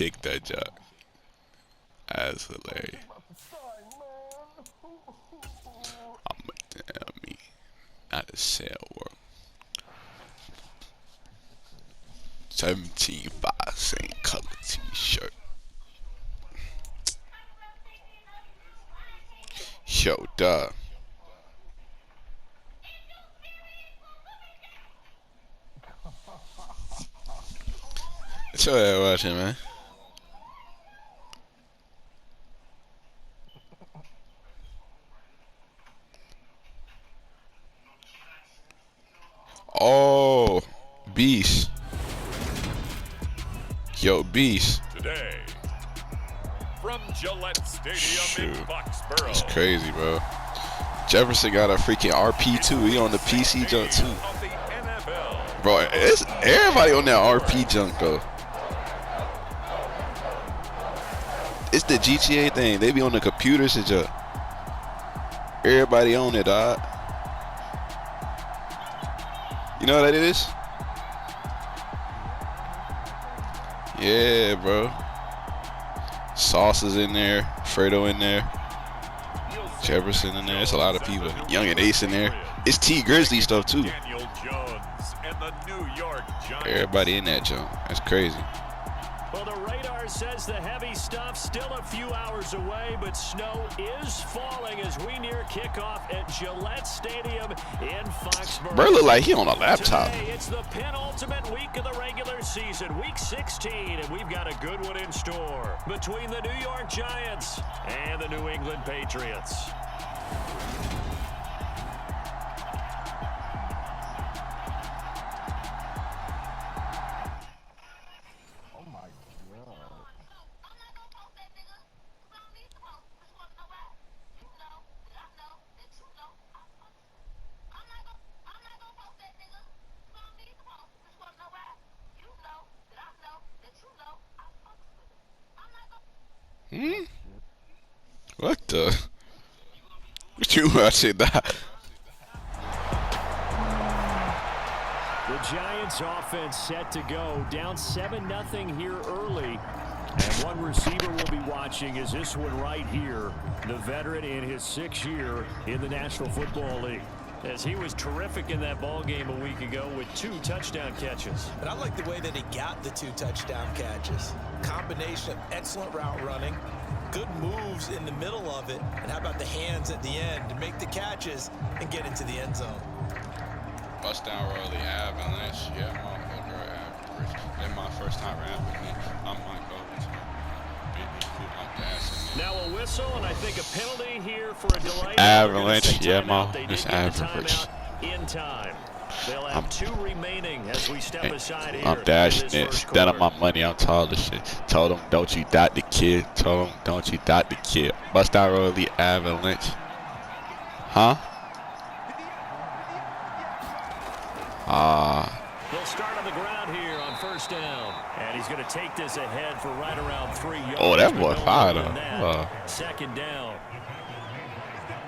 kicked that job. That's hilarious. I'm a damn me. Not a sale world. 17.5 same color t-shirt. Yo, duh. What's your ass watching, man? Oh, Beast. Yo, Beast. Today, from Gillette Stadium in Foxborough. That's crazy, bro. Jefferson got a freaking RP too. He on the PC junk too. Bro, it's everybody on that RP junk though. It's the GTA thing. They be on the computers and junk. Everybody on it, dog. You know what that is? Yeah, bro. Sauce is in there. Fredo in there. Jefferson in there. There's a lot of people. Young and Ace in there. It's T Grizzly stuff too. Everybody in that junk. That's crazy. Well, the radar says the heavy stuff still a few hours away, but snow is falling as we near kickoff at Gillette Stadium in Foxborough. Bro, look like he on a laptop. Today, it's the penultimate week of the regular season, week 16, and we've got a good one in store between the New York Giants and the New England Patriots. What the? What you watching that? The Giants offense set to go. Down 7-0 here early. And one receiver we'll be watching is this one right here. The veteran in his 6th year in the National Football League. As he was terrific in that ball game a week ago with 2 touchdown catches. But I like the way that he got the 2 touchdown catches. Combination of excellent route running, good moves in the middle of it, and how about the hands at the end to make the catches and get into the end zone. Bust down Rolly Avalanche. Yeah, motherfucker, average. That's my first time rapping it. I might go to now a whistle and I think a penalty here for a delay. Avalanche, yeah, ma. It's average. In time. They'll have 2 remaining as we step aside here. I'm dashing it. Spending my money. I'm tall as shit. Told him, don't you dot the kid. Told him, don't you dot the kid. Bust out Rolly Avalanche. Huh? They'll start on the ground here on first down. And he's going to take this ahead for right around 3 yards. Oh, that boy fired up. Second down.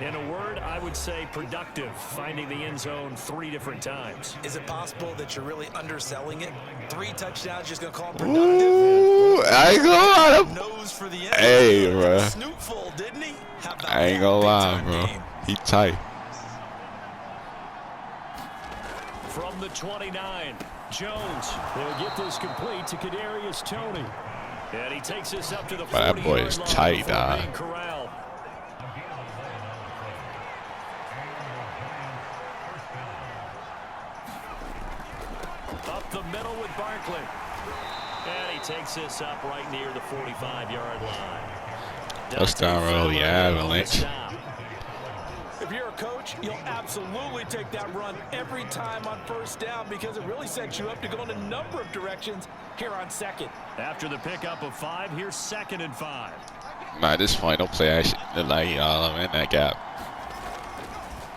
In a word, I would say productive, finding the end zone 3 different times. Is it possible that you're really underselling it? 3 touchdowns, just going to call him productive? Ooh, I ain't gonna lie. Nose for the end. Hey, bro. Snoopful, didn't he? I ain't gonna lie, bro. He tight. From the 29, Jones. They'll get this complete to Kadarius Toney. And he takes this up to the 40-yard line. That boy is tight, dog. Up the middle with Barkley. And he takes this up right near the 45-yard line. Touchdown roll, the Avalanche. If you're a coach, you'll absolutely take that run every time on first down because it really sets you up to go in a number of directions here on second. After the pickup of 5, here's 2nd and 5. At this point, don't play action. Like, I'm in that gap.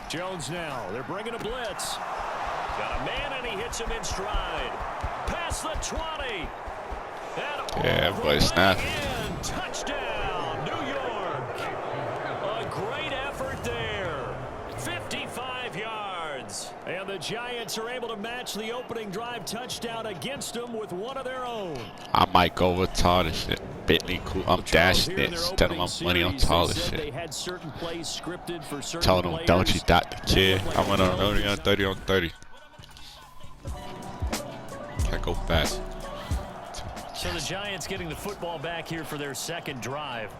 Jones now. They're bringing a blitz. Got a man, and he hits him in stride. Past the 20. Yeah, boy, snap. Touchdown, New York. A great effort there. 55 yards. And the Giants are able to match the opening drive touchdown against them with one of their own. I might go with Todd and shit. Bitney cool. I'm dashing it. Telling my money on Todd and shit. They had certain plays scripted for certain Telling them, players. don't you dot the kid. I went on 30 on 30 on 30. Can't go fast. So the Giants getting the football back here for their second drive.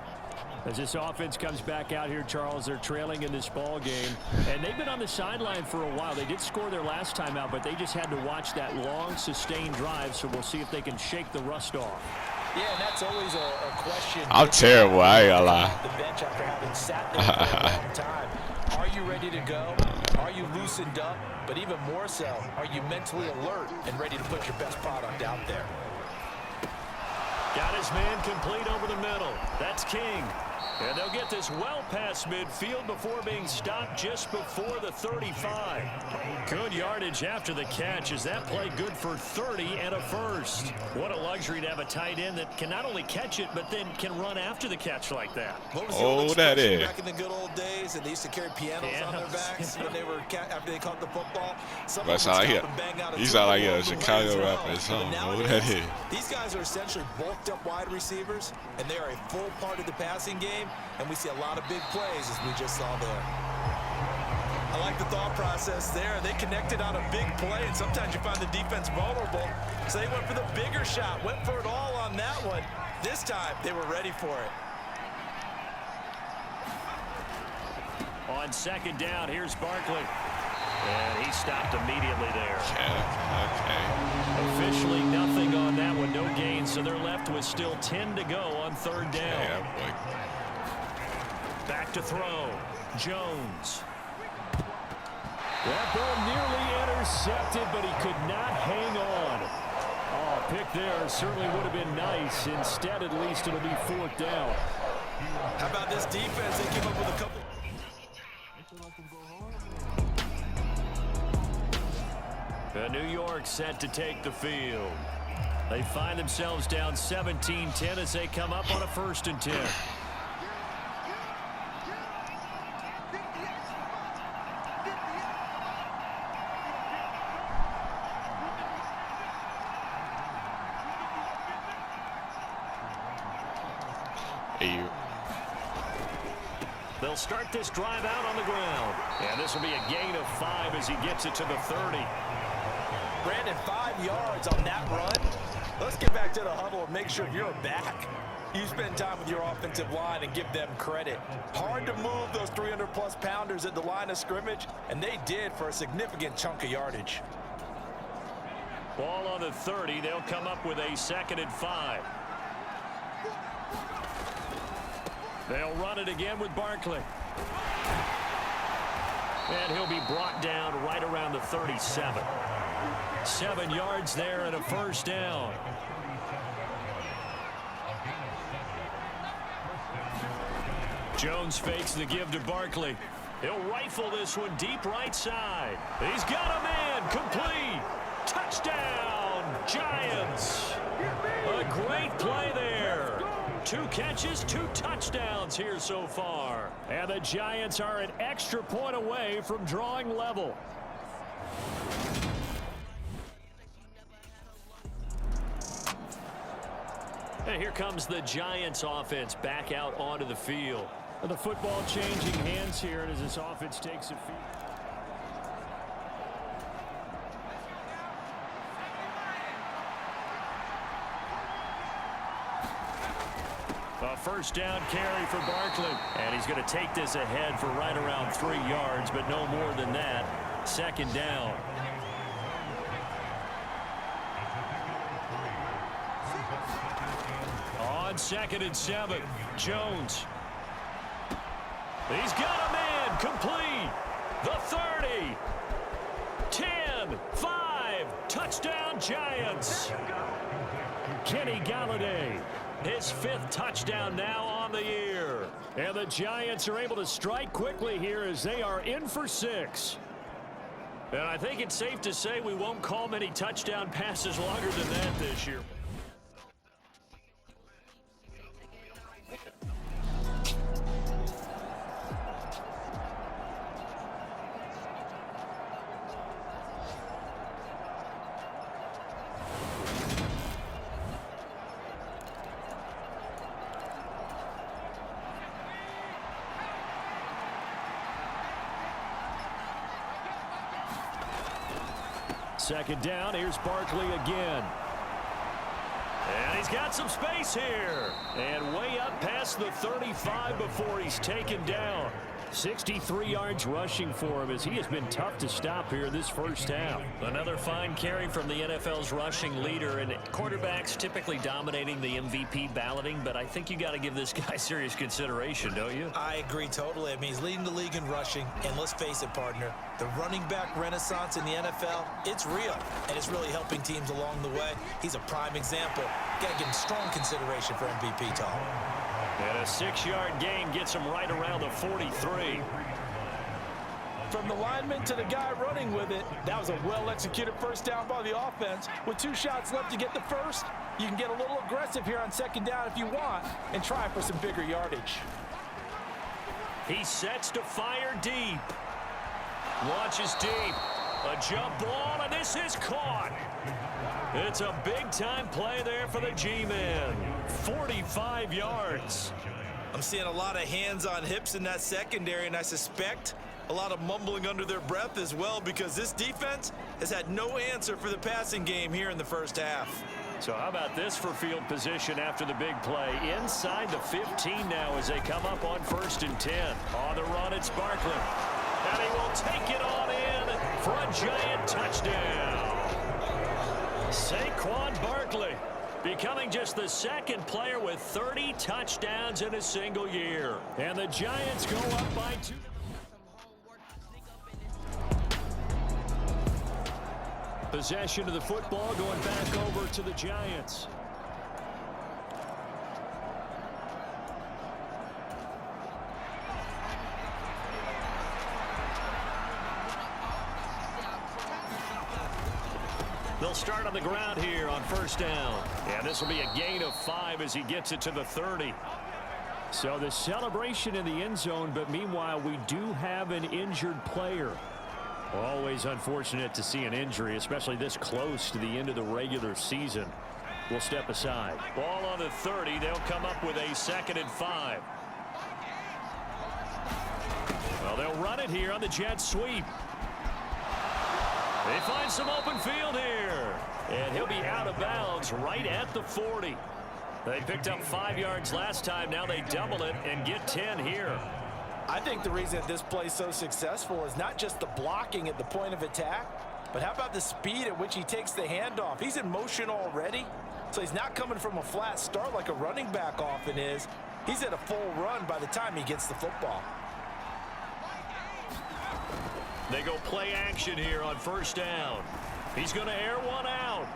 As this offense comes back out here, Charles, they're trailing in this ball game. And they've been on the sideline for a while. They did score their last time out, but they just had to watch that long, sustained drive. So we'll see if they can shake the rust off. Yeah, and that's always a question. I'm terrible, I ain't gonna lie. The bench after having sat there for a long time. Are you ready to go? Are you loosened up? But even more so, are you mentally alert and ready to put your best product out there? Got his man complete over the middle. That's King. And they'll get this well past midfield before being stopped just before the 35. Good yardage after the catch. Is that play good for 30 and a first? What a luxury to have a tight end that can not only catch it, but then can run after the catch like that. What was the old that expression is. back in the good old days, and they used to carry pianos on their backs when they were after they caught the football. That sound like he sound like a Chicago rapper or something. What that is. These guys are essentially bulked up wide receivers, and they are a full part of the passing game, and we see a lot of big plays as we just saw there. I like the thought process there. They connected on a big play, and sometimes you find the defense vulnerable. So they went for the bigger shot, went for it all on that one. This time, they were ready for it. On second down, here's Barkley. And he stopped immediately there. Okay. Officially nothing on that one, no gain, so they're left with still 10 to go on third down. Yeah, boy. Back to throw. Jones. That ball nearly intercepted, but he could not hang on. Oh, pick there certainly would have been nice. Instead, at least it'll be fourth down. How about this defense? They came up with a couple. New York set to take the field. They find themselves down 17-10 as they come up on a 1st and 10. They'll start this drive out on the ground. And this will be a gain of 5 as he gets it to the 30. Brandon, 5 yards on that run. Let's get back to the huddle and make sure you're back. You spend time with your offensive line and give them credit. Hard to move those 300-plus pounders at the line of scrimmage, and they did for a significant chunk of yardage. Ball on the 30. They'll come up with a 2nd and 5. They'll run it again with Barkley. And he'll be brought down right around the 37. 7 yards there and a 1st down. Jones fakes the give to Barkley. He'll rifle this one deep right side. He's got a man complete. Touchdown, Giants. A great play there. 2 catches, 2 touchdowns here so far. And the Giants are an extra point away from drawing level. And here comes the Giants offense back out onto the field. And the football changing hands here as this offense takes a field. A 1st down carry for Barkley. And he's going to take this ahead for right around 3 yards, but no more than that. 2nd down. On 2nd and 7, Jones. He's got a man complete. The 30. 10, 5, touchdown Giants. Kenny Galladay. His 5th touchdown now on the year. And the Giants are able to strike quickly here as they are in for 6. And I think it's safe to say we won't call many touchdown passes longer than that this year. second down. Here's Barkley again. And he's got some space here. And way up past the 35 before he's taken down. 63 yards rushing for him as he has been tough to stop here in this first half. Another fine carry from the NFL's rushing leader, and quarterbacks typically dominating the MVP balloting, but I think you got to give this guy serious consideration, don't you? I agree totally. I mean, he's leading the league in rushing, and let's face it, partner, the running back renaissance in the NFL, it's real, and it's really helping teams along the way. He's a prime example. Got to give him strong consideration for MVP talk. And a 6-yard gain gets him right around the 43. From the lineman to the guy running with it, that was a well-executed first down by the offense. With 2 shots left to get the first, you can get a little aggressive here on second down if you want and try for some bigger yardage. He sets to fire deep. Launches deep. A jump ball, and this is caught. It's a big-time play there for the G-Man. 45 yards. I'm seeing a lot of hands on hips in that secondary, and I suspect a lot of mumbling under their breath as well because this defense has had no answer for the passing game here in the first half. So how about this for field position after the big play? Inside the 15 now as they come up on 1st and 10. On the run, it's Barkley. And he will take it on in for a giant touchdown. Saquon Barkley becoming just the 2nd player with 30 touchdowns in a single year. And the Giants go up by 2. Possession of the football going back over to the Giants. They'll start on the ground here on 1st down. And this will be a gain of 5 as he gets it to the 30. So the celebration in the end zone, but meanwhile we do have an injured player. Always unfortunate to see an injury, especially this close to the end of the regular season. We'll step aside. Ball on the 30. They'll come up with a 2nd and 5. Well, they'll run it here on the jet sweep. They find some open field here. And he'll be out of bounds right at the 40. They picked up 5 yards last time. Now they double it and get 10 here. I think the reason that this play is so successful is not just the blocking at the point of attack, but how about the speed at which he takes the handoff? He's in motion already, so he's not coming from a flat start like a running back often is. He's at a full run by the time he gets the football. They go play action here on 1st down. He's going to air one out.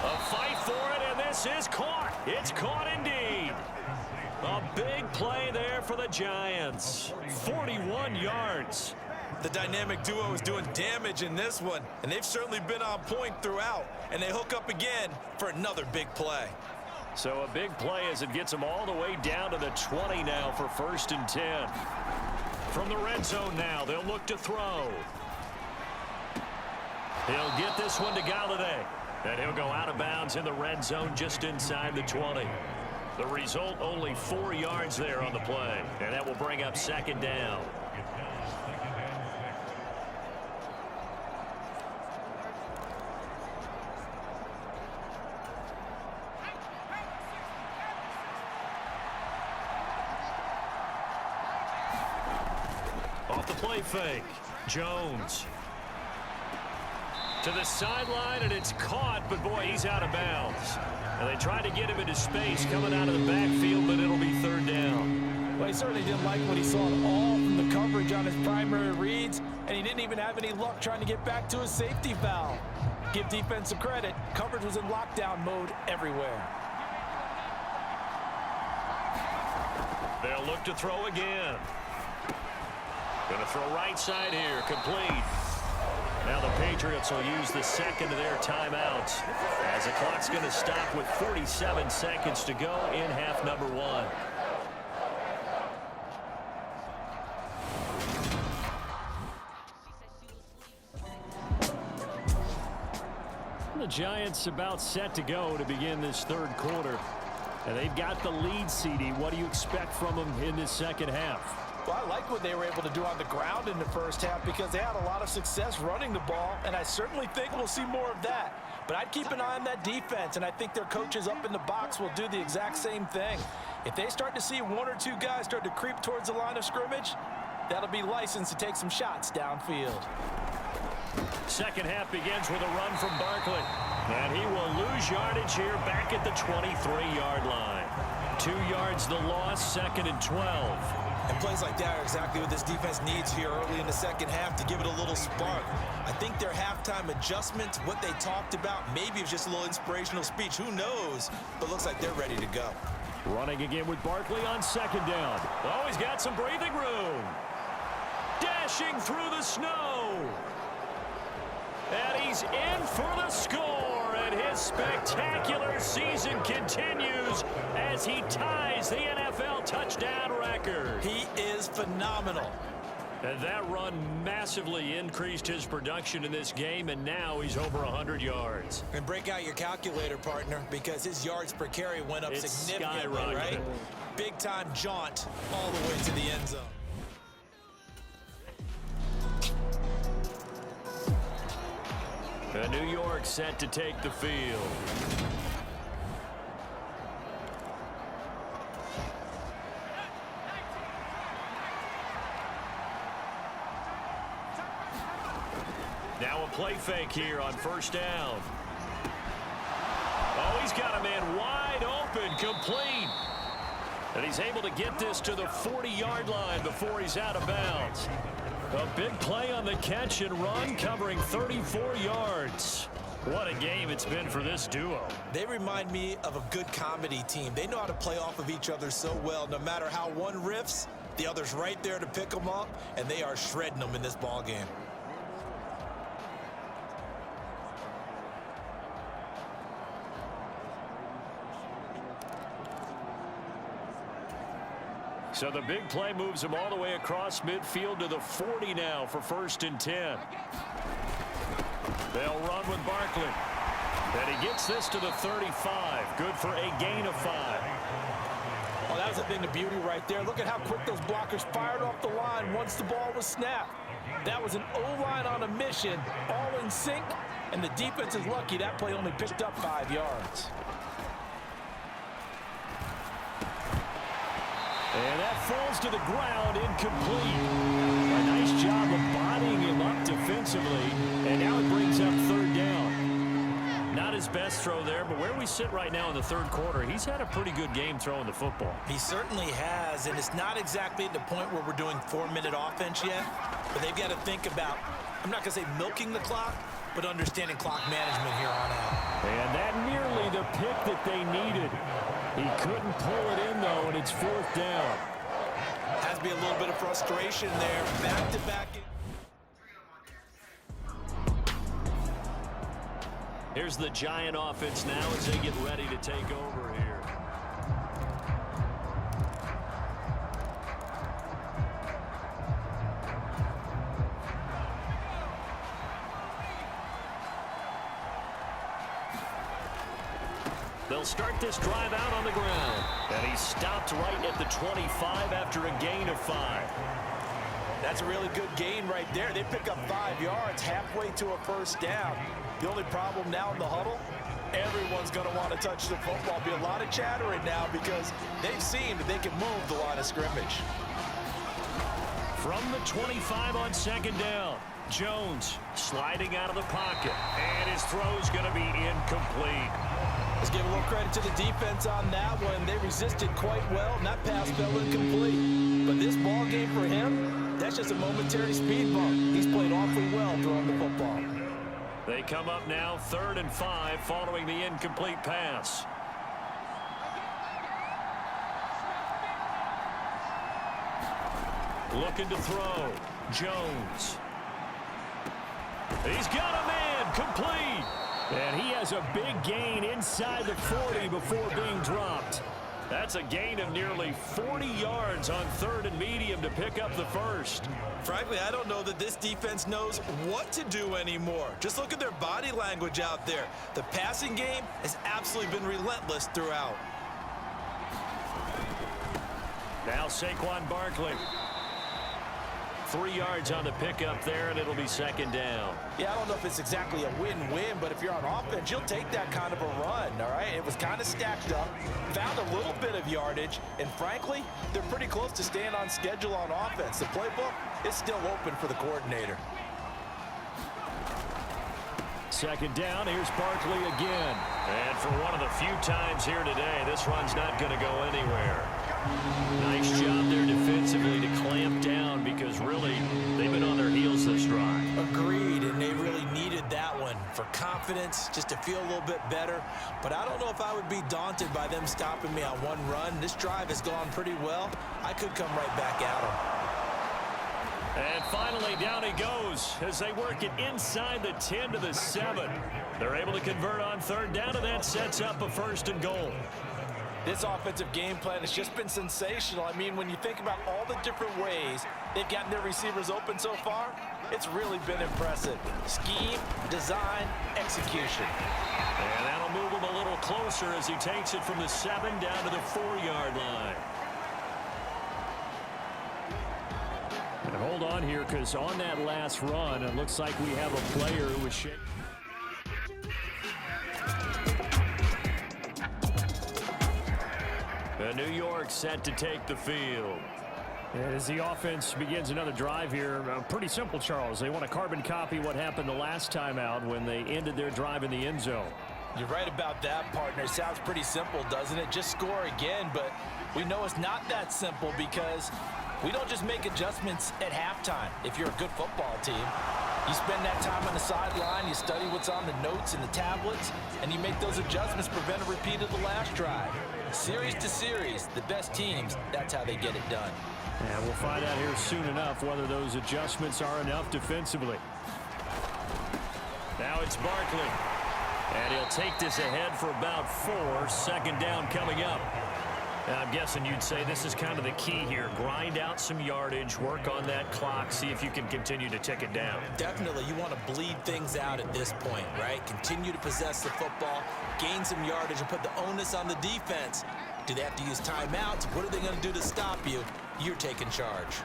A fight for it, and this is caught. It's caught indeed. A big play there for the Giants. 41 yards. The dynamic duo is doing damage in this one, and they've certainly been on point throughout, and they hook up again for another big play. So a big play as it gets them all the way down to the 20 now for 1st and 10. From the red zone now, they'll look to throw. He'll get this one to Galladay. And he'll go out of bounds in the red zone just inside the 20. The result, only 4 yards there on the play. And that will bring up 2nd down. Off the play fake, Jones. To the sideline, and it's caught, but boy, he's out of bounds. And they tried to get him into space coming out of the backfield, but it'll be 3rd down. Well, he certainly didn't like what he saw at all from the coverage on his primary reads, and he didn't even have any luck trying to get back to his safety valve. Give defense some credit. Coverage was in lockdown mode everywhere. They'll look to throw again. Going to throw right side here, complete. Now the Patriots will use the 2nd of their timeouts as the clock's going to stop with 47 seconds to go in half number 1. The Giants about set to go to begin this 3rd quarter. And they've got the lead, CD. What do you expect from them in this 2nd half? Well, I like what they were able to do on the ground in the first half because they had a lot of success running the ball, and I certainly think we'll see more of that. But I'd keep an eye on that defense, and I think their coaches up in the box will do the exact same thing. If they start to see one or two guys start to creep towards the line of scrimmage, that'll be licensed to take some shots downfield. Second half begins with a run from Barkley. And he will lose yardage here back at the 23-yard line. 2 yards the loss, 2nd and 12. And plays like that are exactly what this defense needs here early in the second half to give it a little spark. I think their halftime adjustment, what they talked about, maybe it was just a little inspirational speech. Who knows? But looks like they're ready to go. Running again with Barkley on 2nd down. Oh, he's got some breathing room. Dashing through the snow. And he's in for the score, and his spectacular season continues as he ties the NFL touchdown record. He is phenomenal. And that run massively increased his production in this game, and now he's over 100 yards. And break out your calculator, partner, because his yards per carry went up It's significantly, skyrocketed. right? Big-time jaunt all the way to the end zone. And New York set to take the field. Now a play fake here on 1st down. Oh, he's got a man wide open, complete. And he's able to get this to the 40-yard line before he's out of bounds. A big play on the catch and run, covering 34 yards. What a game it's been for this duo. They remind me of a good comedy team. They know how to play off of each other so well. No matter how one riffs, the other's right there to pick them up, and they are shredding them in this ball game. So the big play moves him all the way across midfield to the 40 now for 1st and 10. They'll run with Barkley. And he gets this to the 35. Good for a gain of 5. Oh, that was a thing of beauty right there. Look at how quick those blockers fired off the line once the ball was snapped. That was an O-line on a mission, all in sync, and the defense is lucky that play only picked up 5 yards. And that falls to the ground, incomplete. A nice job of bodying him up defensively, and now it brings up 3rd down. Not his best throw there, but where we sit right now in the 3rd quarter, he's had a pretty good game throwing the football. He certainly has, and it's not exactly at the point where we're doing 4-minute offense yet, but they've got to think about, I'm not going to say milking the clock, but understanding clock management here on out. And that nearly the pick that they needed. He couldn't pull it in, though, and it's 4th down. Has to be a little bit of frustration there. Back-to-back. Here's the Giant offense now as they get ready to take over here. They'll start this drive out on the ground. And he stopped right at the 25 after a gain of 5. That's a really good gain right there. They pick up 5 yards halfway to a 1st down. The only problem now in the huddle, everyone's going to want to touch the football. Be a lot of chattering now because they've seen that they can move the line of scrimmage. From the 25 on 2nd down, Jones sliding out of the pocket. And his throw's going to be incomplete. Let's give a little credit to the defense on that one. They resisted quite well, and that pass fell incomplete. But this ball game for him, that's just a momentary speed bump. He's played awfully well throwing the football. They come up now 3rd and 5 following the incomplete pass. Looking to throw. Jones. He's got a man, complete. And he has a big gain inside the 40 before being dropped. That's a gain of nearly 40 yards on 3rd and medium to pick up the 1st. Frankly, I don't know that this defense knows what to do anymore. Just look at their body language out there. The passing game has absolutely been relentless throughout. Now Saquon Barkley. 3 yards on the pickup there, and it'll be second down. Yeah, I don't know if it's exactly a win-win, but if you're on offense, you'll take that kind of a run, all right? It was kind of stacked up, found a little bit of yardage, and frankly, they're pretty close to staying on schedule on offense. The playbook is still open for the coordinator. Second down, here's Barkley again. And for one of the few times here today, this run's not going to go anywhere. Nice job there defensively to clamp down because really they've been on their heels this drive. Agreed, and they really needed that one for confidence, just to feel a little bit better. But I don't know if I would be daunted by them stopping me on one run. This drive has gone pretty well. I could come right back at them. And finally, down he goes as they work it inside the 10 to the 7. They're able to convert on third down, and that sets up a first and goal. This offensive game plan has just been sensational. I mean, when you think about all the different ways they've gotten their receivers open so far, it's really been impressive. Scheme, design, execution. And that'll move him a little closer as he takes it from the 7 down to the 4-yard line. And hold on here, because on that last run, it looks like we have a player who was shaking. New York set to take the field. And as the offense begins another drive here, pretty simple, Charles. They want to carbon copy what happened the last time out when they ended their drive in the end zone. You're right about that, partner. It sounds pretty simple, doesn't it? Just score again, but we know it's not that simple because we don't just make adjustments at halftime. If you're a good football team, you spend that time on the sideline, you study what's on the notes and the tablets, and you make those adjustments, prevent a repeat of the last drive. Series to series, the best teams, that's how they get it done. And we'll find out here soon enough whether those adjustments are enough defensively. Now it's Barkley. And he'll take this ahead for about 4. Second down coming up. Now, I'm guessing you'd say this is kind of the key here. Grind out some yardage, work on that clock, see if you can continue to tick it down. Definitely, you want to bleed things out at this point, right? Continue to possess the football, gain some yardage, and put the onus on the defense. Do they have to use timeouts? What are they going to do to stop you? You're taking charge.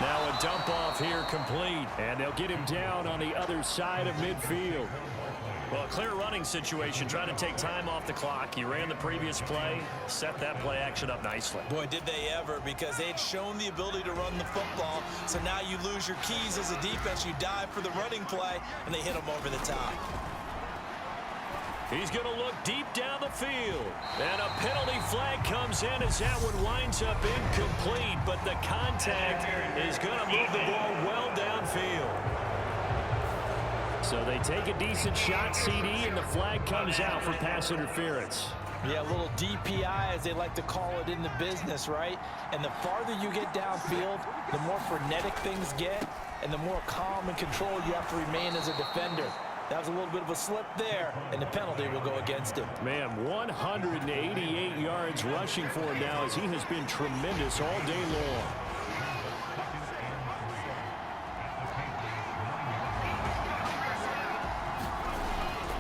Now a dump off here complete, and they'll get him down on the other side of midfield. Well, a clear running situation, trying to take time off the clock. He ran the previous play, set that play action up nicely. Boy, did they ever, because they'd shown the ability to run the football. So now you lose your keys as a defense. You dive for the running play, and they hit him over the top. He's going to look deep down the field. And a penalty flag comes in as that one winds up incomplete. But the contact is going to move the ball well downfield. So they take a decent shot, CD, and the flag comes out for pass interference. Yeah, a little DPI, as they like to call it in the business, right? And the farther you get downfield, the more frenetic things get, and the more calm and control you have to remain as a defender. That was a little bit of a slip there, and the penalty will go against him. Man, 188 yards rushing for him now as he has been tremendous all day long.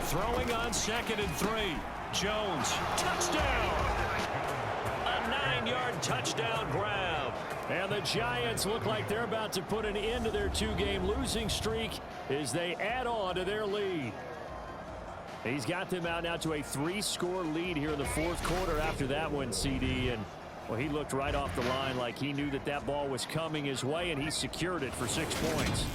Throwing on 2nd and 3. Jones, touchdown! A 9-yard touchdown grab. And the Giants look like they're about to put an end to their 2-game losing streak as they add on to their lead. He's got them out now to a 3-score lead here in the 4th quarter after that one, CD. And, well, he looked right off the line like he knew that that ball was coming his way, and he secured it for 6 points.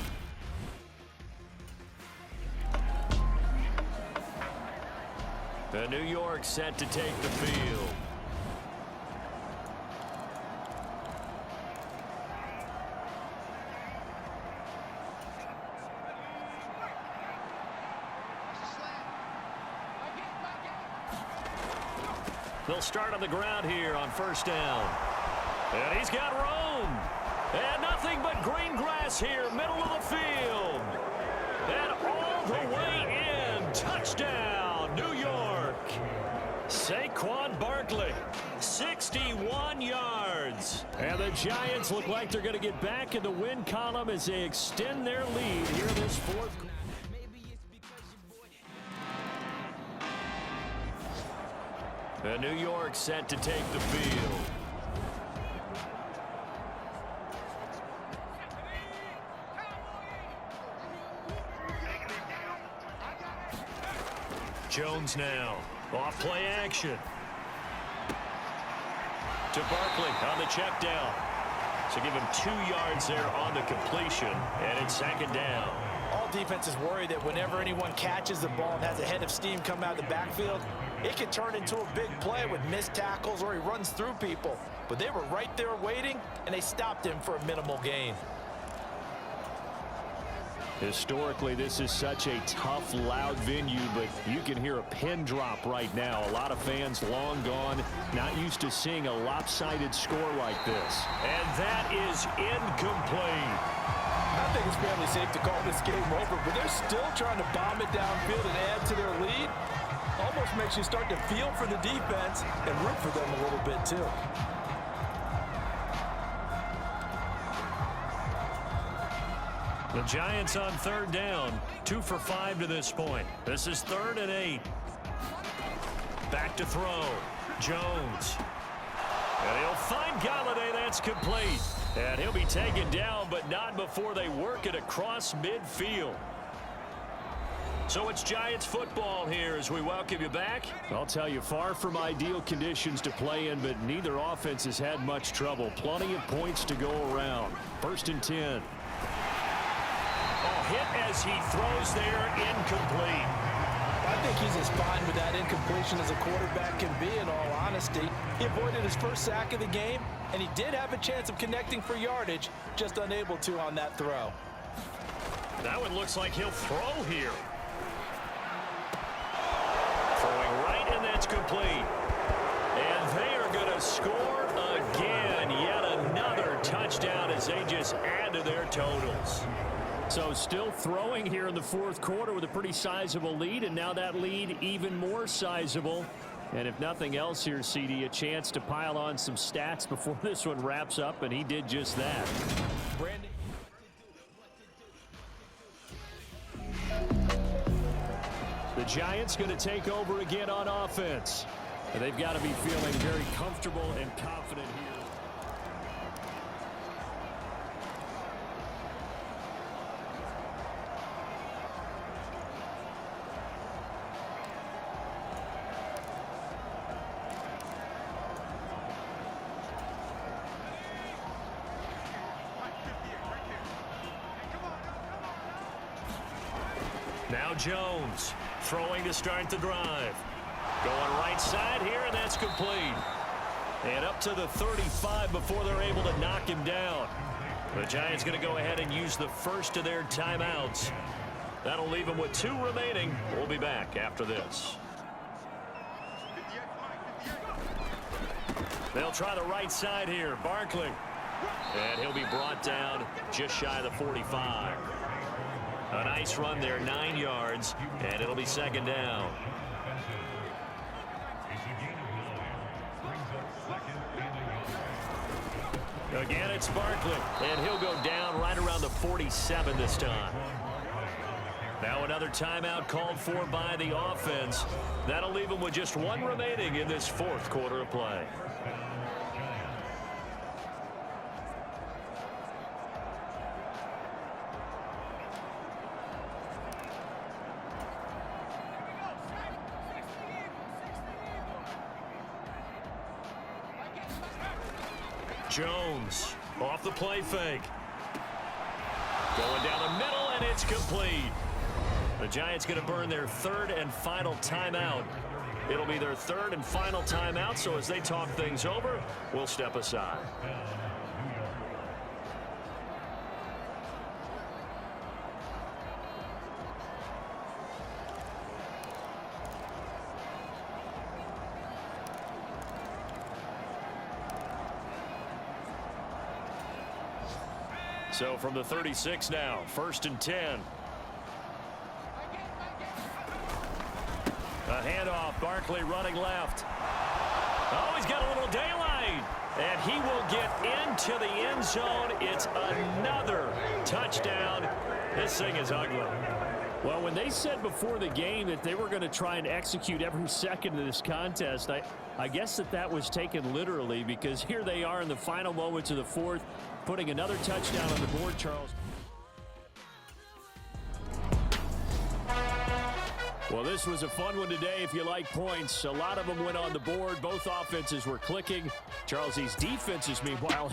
The New York set to take the field. They'll start on the ground here on 1st down. And he's got room. And nothing but green grass here, middle of the field. And all the way in. Touchdown, New York. Saquon Barkley, 61 yards. And the Giants look like they're going to get back in the win column as they extend their lead here in this 4th quarter. The New York set to take the field. Jones now. Off play action. To Barkley on the check down. So give him 2 yards there on the completion. And it's second down. All defenses worry that whenever anyone catches the ball and has a head of steam come out of the backfield, it can turn into a big play with missed tackles or he runs through people. But they were right there waiting, and they stopped him for a minimal gain. Historically, this is such a tough, loud venue, but you can hear a pin drop right now. A lot of fans long gone, not used to seeing a lopsided score like this. And that is incomplete. I think it's fairly safe to call this game over, but they're still trying to bomb it downfield and add to their lead. Almost makes you start to feel for the defense and root for them a little bit, too. The Giants on third down, 2 for 5 to this point. This is 3rd and 8. Back to throw. Jones. And he'll find Golladay. That's complete. And he'll be taken down, but not before they work it across midfield. So it's Giants football here as we welcome you back. I'll tell you, far from ideal conditions to play in, but neither offense has had much trouble. Plenty of points to go around. 1st and 10. Hit as he throws there, incomplete. I think he's as fine with that incompletion as a quarterback can be, in all honesty. He avoided his first sack of the game, and he did have a chance of connecting for yardage, just unable to on that throw. That one looks like he'll throw here. Throwing right, and that's complete. And they are going to score again. Yet another touchdown as they just add to their totals. So still throwing here in the 4th quarter with a pretty sizable lead, and now that lead even more sizable. And if nothing else here, CD, a chance to pile on some stats before this one wraps up, and he did just that. Brandon. The Giants going to take over again on offense. And they've got to be feeling very comfortable and confident here. Now Jones throwing to start the drive. Going right side here, and that's complete. And up to the 35 before they're able to knock him down. The Giants going to go ahead and use the first of their timeouts. That'll leave them with 2 remaining. We'll be back after this. They'll try the right side here. Barkley. And he'll be brought down just shy of the 45. A nice run there, 9 yards, and it'll be second down. Again, it's Barkley, and he'll go down right around the 47 this time. Now another timeout called for by the offense. That'll leave them with just 1 remaining in this 4th quarter of play. Jones off the play fake. Going down the middle, and it's complete. The Giants going to burn their 3rd and final timeout. It'll be their 3rd and final timeout, so as they talk things over, we'll step aside. So from the 36 now, 1st and 10. A handoff, Barkley running left. Oh, he's got a little daylight. And he will get into the end zone. It's another touchdown. This thing is ugly. Well, when they said before the game that they were going to try and execute every second of this contest, I guess that was taken literally, because here they are in the final moments of the 4th, putting another touchdown on the board, Charles. Well, this was a fun one today if you like points. A lot of them went on the board. Both offenses were clicking. Charles, these defenses, meanwhile,